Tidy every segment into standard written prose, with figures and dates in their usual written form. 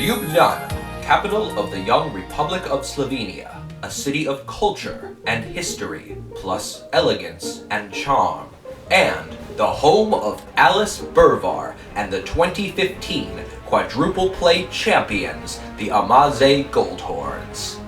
Ljubljana, capital of the young Republic of Slovenia, a city of culture and history, plus elegance and charm, and the home of Alice Burvar and the 2015 Quadruple Play champions, the AMAZE Goldhorns.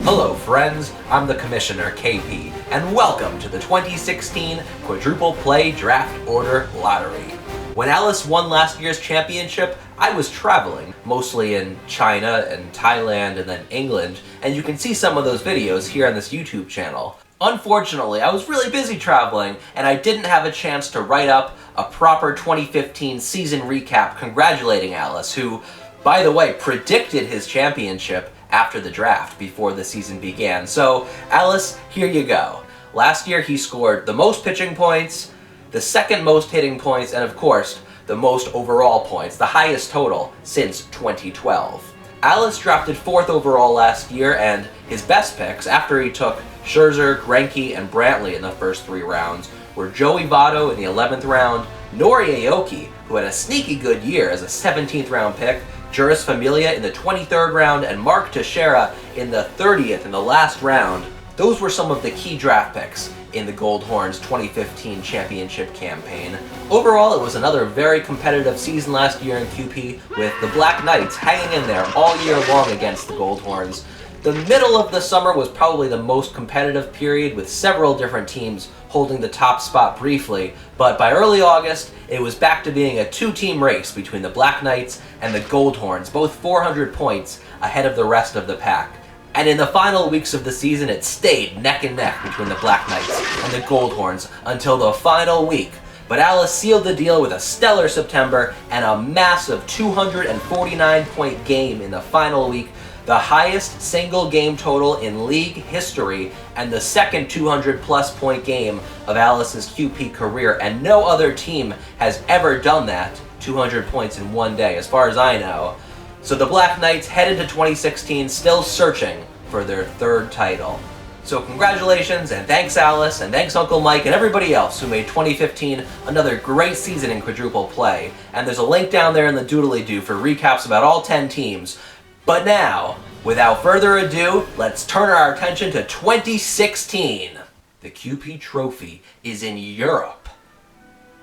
Hello friends, I'm the Commissioner KP, and welcome to the 2016 Quadruple Play Draft Order Lottery. When Alice won last year's championship, I was traveling, mostly in China and Thailand and then England, and you can see some of those videos here on this YouTube channel. Unfortunately, I was really busy traveling, and I didn't have a chance to write up a proper 2015 season recap congratulating Alice, who, by the way, predicted his championship after the draft before the season began. So, Alice, here you go. Last year he scored the most pitching points, the second most hitting points, and of course, the most overall points, the highest total since 2012. Alice drafted 4th overall last year, and his best picks, after he took Scherzer, Greinke, and Brantley in the first 3 rounds, were Joey Votto in the 11th round, Nori Aoki, who had a sneaky good year as a 17th round pick, Juris Familia in the 23rd round, and Mark Teixeira in the 30th in the last round. Those were some of the key draft picks in the Goldhorns 2015 championship campaign. Overall, it was another very competitive season last year in QP, with the Black Knights hanging in there all year long against the Goldhorns. The middle of the summer was probably the most competitive period, with several different teams holding the top spot briefly, but by early August, it was back to being a 2-team race between the Black Knights and the Goldhorns, both 400 points ahead of the rest of the pack. And in the final weeks of the season, it stayed neck and neck between the Black Knights and the Goldhorns until the final week. But Alice sealed the deal with a stellar September and a massive 249-point game in the final week, the highest single game total in league history, and the second 200-plus point game of Alice's QP career, and no other team has ever done that, 200 points in one day, as far as I know. So the Black Knights head into 2016 still searching for their 3rd title. So congratulations, and thanks Alice, and thanks Uncle Mike, and everybody else who made 2015 another great season in Quadruple Play. And there's a link down there in the doodly-doo for recaps about all 10 teams. But now, without further ado, let's turn our attention to 2016. The QP Trophy is in Europe,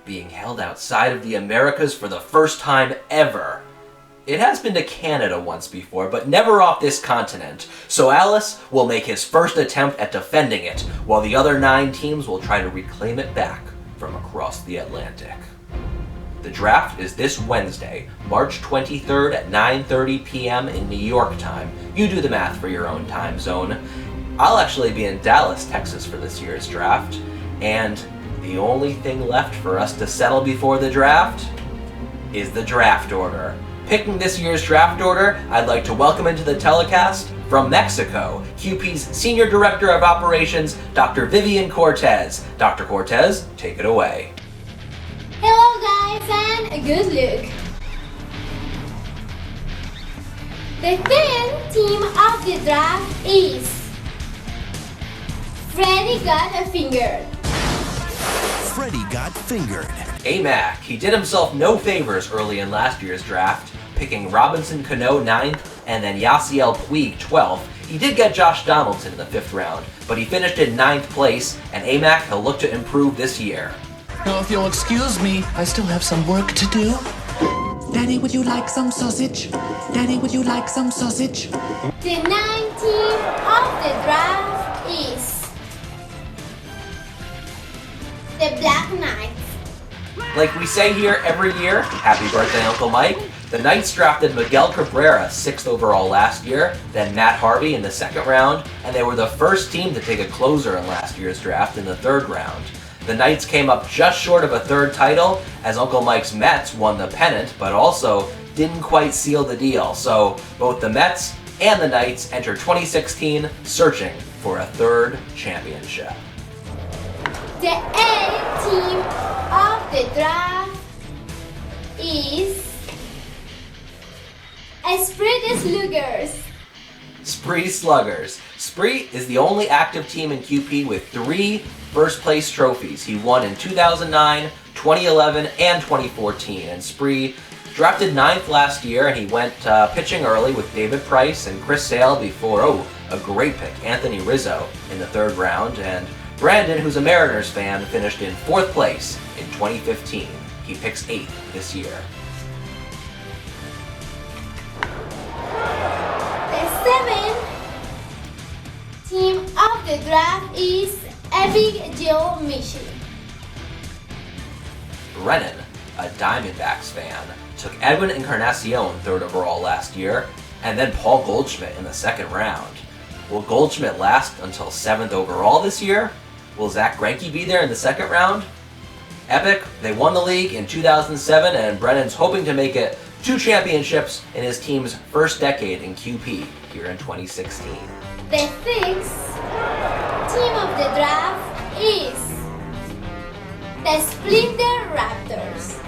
being held outside of the Americas for the first time ever. It has been to Canada once before, but never off this continent, so Alice will make his first attempt at defending it, while the other 9 teams will try to reclaim it back from across the Atlantic. The draft is this Wednesday, March 23rd at 9:30 p.m. in New York time. You do the math for your own time zone. I'll actually be in Dallas, Texas for this year's draft, and the only thing left for us to settle before the draft is the draft order. Picking this year's draft order, I'd like to welcome into the telecast, from Mexico, QP's Senior Director of Operations, Dr. Vivian Cortez. Dr. Cortez, take it away. Hello guys, and good luck! The 10th team of the draft is Freddy got fingered. Freddy got fingered. AMAC, he did himself no favors early in last year's draft, picking Robinson Cano 9th and then Yasiel Puig 12th. He did get Josh Donaldson in the 5th round, but he finished in 9th place, and AMAC he'll look to improve this year. Now, if you'll excuse me, I still have some work to do. Daddy, would you like some sausage? Daddy, would you like some sausage? The 9th team of the draft is the Black Knights. Like we say here every year, happy birthday Uncle Mike. The Knights drafted Miguel Cabrera 6th overall last year, then Matt Harvey in the 2nd round, and they were the first team to take a closer in last year's draft in the 3rd round. The Knights came up just short of a 3rd title, as Uncle Mike's Mets won the pennant, but also didn't quite seal the deal. So both the Mets and the Knights enter 2016 searching for a 3rd championship. The 8th team of the draft is Spree Sluggers. Spree Sluggers. Spree is the only active team in QP with 3 first place trophies. He won in 2009, 2011 and 2014, and Spree drafted 9th last year, and he went pitching early with David Price and Chris Sale before, a great pick, Anthony Rizzo in the 3rd round, and Brandon, who's a Mariners fan, finished in 4th place in 2015. He picks 8th this year. The 7th team of the draft is Epic Joe Michi. Brennan, a Diamondbacks fan, took Edwin Encarnacion 3rd overall last year, and then Paul Goldschmidt in the 2nd round. Will Goldschmidt last until 7th overall this year? Will Zach Greinke be there in the 2nd round? Epic, they won the league in 2007, and Brennan's hoping to make it 2 championships in his team's first decade in QP here in 2016. The 6th team of the draft is the Splinter Raptors.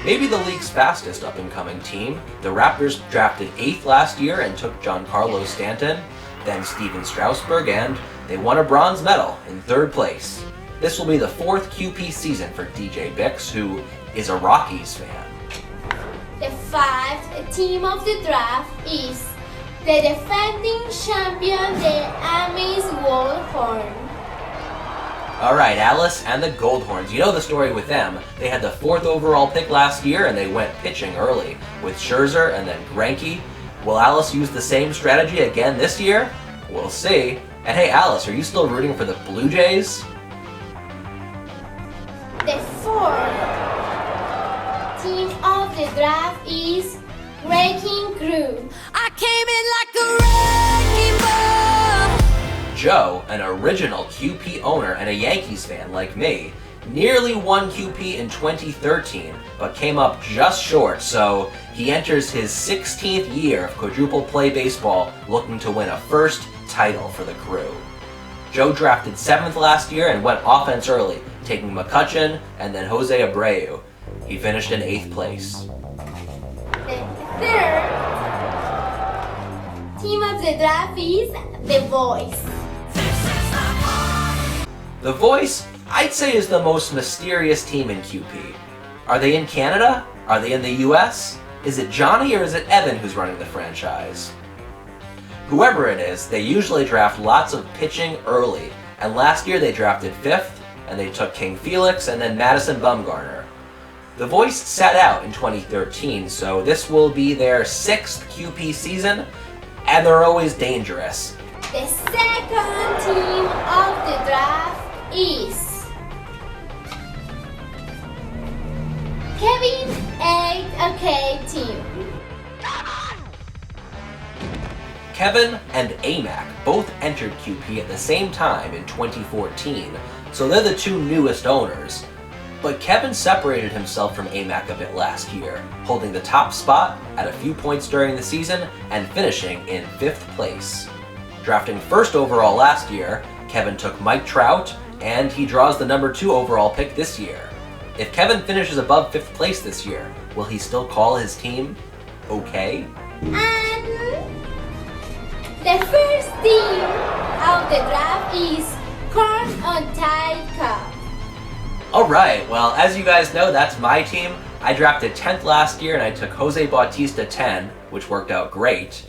Maybe the league's fastest up-and-coming team, the Raptors drafted 8th last year and took Giancarlo Stanton, then Steven Strasburg, and they won a bronze medal in 3rd place. This will be the 4th QP season for DJ Bix, who is a Rockies fan. The 5th team of the draft is the defending champion, the AMAZE Goldhorns. Alright, Alice and the Goldhorns. You know the story with them. They had the 4th overall pick last year and they went pitching early with Scherzer and then Greinke. Will Alice use the same strategy again this year? We'll see. And hey Alice, are you still rooting for the Blue Jays? The 4th team of the draft is Wrecking Crew. I came in like a wrecking ball. Joe, an original QP owner and a Yankees fan like me, nearly won QP in 2013, but came up just short, so he enters his 16th year of quadruple play baseball looking to win a first title for the Crew. Joe drafted 7th last year and went offense early, taking McCutchen and then Jose Abreu. He finished in 8th place. The 3rd team of the draft is The Voice. The Voice, I'd say, is the most mysterious team in QP. Are they in Canada? Are they in the US? Is it Johnny or is it Evan who's running the franchise? Whoever it is, they usually draft lots of pitching early, and last year they drafted 5th, and they took King Felix and then Madison Bumgarner. The Voice sat out in 2013, so this will be their 6th QP season, and they're always dangerous. The 2nd team of the draft is Kevin 8OK team. Kevin and AMAC both entered QP at the same time in 2014, so they're the 2 newest owners. But Kevin separated himself from AMAC a bit last year, holding the top spot at a few points during the season and finishing in 5th place. Drafting 1st overall last year, Kevin took Mike Trout, and he draws the number 2 overall pick this year. If Kevin finishes above 5th place this year, will he still call his team okay? And the 1st team of the draft is Untitled Chapter. Alright, well, as you guys know, that's my team. I drafted 10th last year and I took Jose Bautista 10, which worked out great.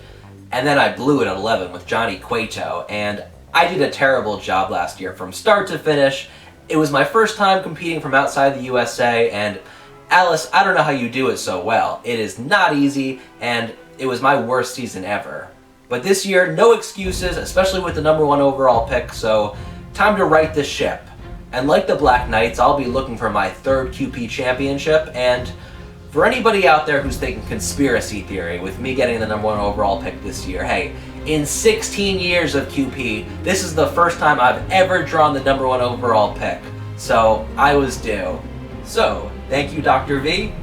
And then I blew it at 11 with Johnny Cueto, and I did a terrible job last year from start to finish. It was my first time competing from outside the USA, and Alice, I don't know how you do it so well. It is not easy, and it was my worst season ever. But this year, no excuses, especially with the number 1 overall pick, so time to right this ship. And like the Black Knights, I'll be looking for my 3rd QP championship, and for anybody out there who's thinking conspiracy theory with me getting the number 1 overall pick this year, hey, in 16 years of QP, this is the first time I've ever drawn the number 1 overall pick, so I was due. So, thank you Dr. V,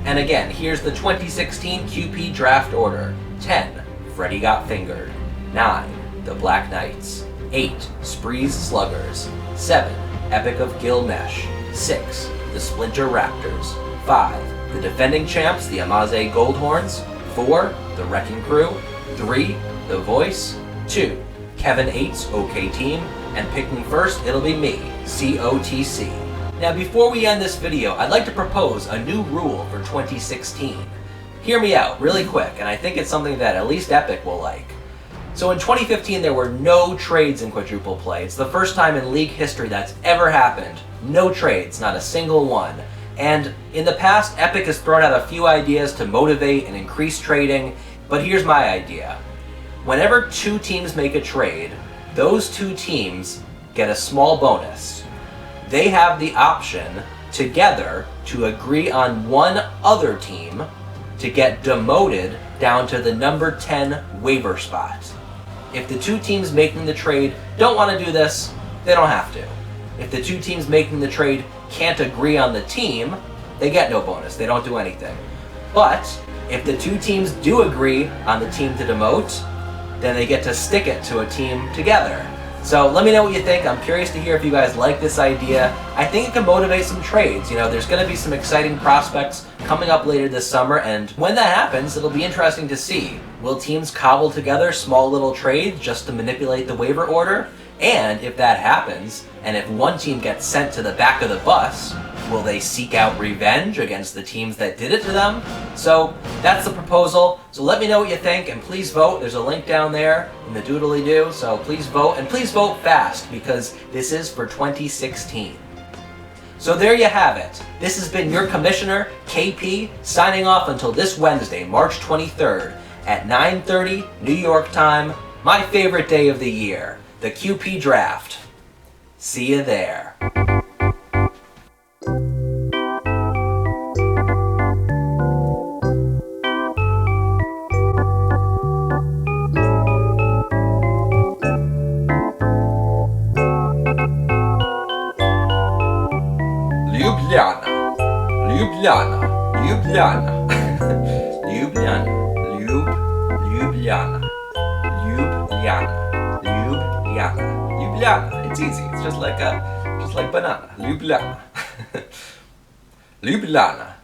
and again, here's the 2016 QP draft order. 10, Freddy Got Fingered. 9, the Black Knights. 8, Spree's Sluggers. 7, Epic of Gilgamesh. 6, the Splinter Raptors. 5, the defending champs, the AMAZE Goldhorns. 4, the Wrecking Crew. 3, the Voice. 2, Kevin 8's OK Team. And picking first, it'll be me, COTC. Now before we end this video, I'd like to propose a new rule for 2016. Hear me out really quick, and I think it's something that at least Epic will like. So in 2015 there were no trades in quadruple play. It's the first time in League history that's ever happened. No trades, not a single one. And in the past, Epic has thrown out a few ideas to motivate and increase trading, but here's my idea. Whenever two teams make a trade, those two teams get a small bonus. They have the option together to agree on one other team to get demoted down to the number 10 waiver spot. If the two teams making the trade don't want to do this, they don't have to. If the two teams making the trade can't agree on the team, they get no bonus, they don't do anything. But if the two teams do agree on the team to demote, then they get to stick it to a team together. So let me know what you think. I'm curious to hear if you guys like this idea. I think it can motivate some trades. You know, there's going to be some exciting prospects coming up later this summer, and when that happens, it'll be interesting to see. Will teams cobble together small little trades just to manipulate the waiver order? And if that happens, and if one team gets sent to the back of the bus, will they seek out revenge against the teams that did it to them? So that's the proposal. So let me know what you think, and please vote. There's a link down there in the doodly-doo, so please vote, and please vote fast, because this is for 2016. So there you have it. This has been your Commissioner, KP, signing off until this Wednesday, March 23rd, at 9:30 New York time, my favorite day of the year, the QP Draft. See you there. Ljubljana, Ljubljana, Ljubljana, Ljubljana, Ljubljana, Ljubljana, Ljubljana, Ljubljana. It's easy. It's just like banana. Ljubljana, Ljubljana.